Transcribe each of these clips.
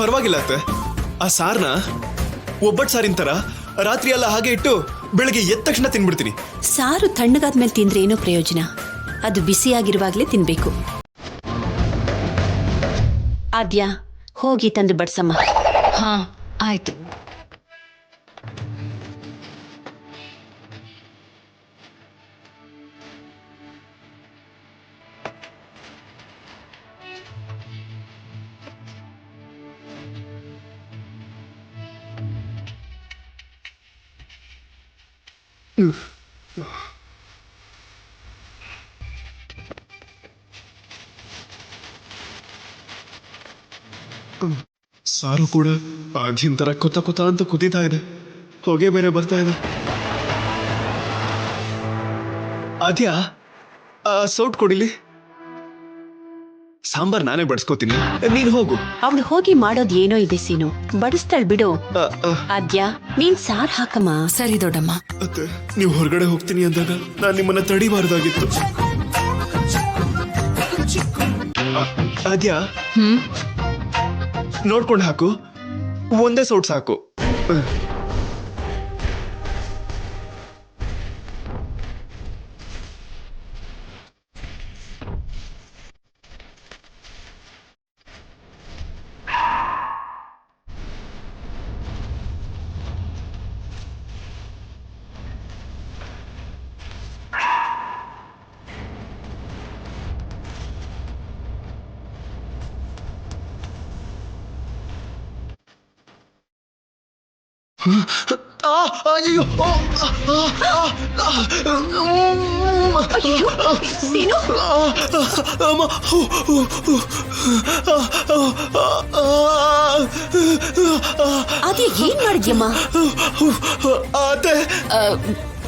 ಪರವಾಗಿಲ್ಲ ಅತ್ತೆ. ಆ ಸಾರ್ನ ಒಬ್ಬಟ್ಟು ಸಾರಿನ ತರ ರಾತ್ರಿ ಎಲ್ಲ ಹಾಗೆ ಇಟ್ಟು ಬೆಳಗ್ಗೆ ಎದ್ದ ತಕ್ಷಣ ತಿನ್ಬಿಡ್ತೀನಿ. ಸಾರು ತಣ್ಣಗಾದ್ಮೇಲೆ ತಿಂದ್ರೆ ಏನೋ ಪ್ರಯೋಜನ, ಅದು ಬಿಸಿಯಾಗಿರುವಾಗ್ಲೇ ತಿನ್ಬೇಕು. ಆದ್ಯಾ, ಹೋಗಿ ತಂದು ಬಡ್ಸಮ್ಮ. ಹಾ ಆಯ್ತು. ಸಾರು ಕೂಡ ಆದ್ಯನ್ ತರ ಕೊತ್ತ ಕೊತ್ತ ಅಂತ ಕುದೀತಾ ಇದೆ, ಹೊಗೆ ಬೇರೆ ಬರ್ತಾ ಇದೆ. ಆದ್ಯಾ, ಸೌಟ್ ಕೊಡಿಲಿ. ಸಾಂಬಾರ್ ನಾನೇ ಬಡ್ಸ್ಕೋತೀನಿ, ನೀನ್ ಹೋಗು. ಅವಳು ಹೋಗಿ ಮಾಡೋದ್ ಏನೋ ಇದೆ ಸೀನು, ಬಡಿಸ್ತಾಳ್ ಬಿಡು. ಆದ್ಯಾ, ನೀನ್ ಸಾರ್ ಹಾಕಮ್ಮ. ಸರಿ ದೊಡ್ಡಮ್ಮ. ಅತ್ತೆ, ನೀವು ಹೊರಗಡೆ ಹೋಗ್ತೀನಿ ಅಂದಾಗ ನಾನು ನಿಮ್ಮನ್ನ ತಡಿಬಾರ್ದಾಗಿತ್ತು. ಆದ್ಯಾ, ನೋಡ್ಕೊಂಡು ಹಾಕು, ಒಂದೇ ಸೌಟ್ ಸಾಕು. ಅಯ್ಯೋ, ಸೀನು, ಆದ್ಯಾ ಏನ್ ಮಾಡಿದ್ಯಮ್ಮ? ಅತ್ತೆ,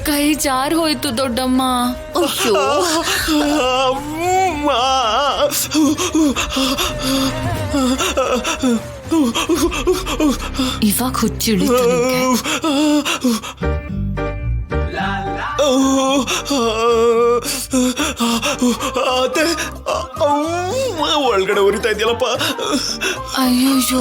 ಕೈ ಜಾರ್ ಹೋಯ್ತು ದೊಡ್ಡಮ್ಮ. ಅಯ್ಯೋ, ಇವಾಗ ಹುಚ್ಚಿಳಿತು ನಿಂಗೆ. ಅತ್ತೆ, ಒಳಗಡೆ ಉರಿತಾ ಇದೆಯಲ್ಲಪ್ಪ. ಅಯ್ಯೋ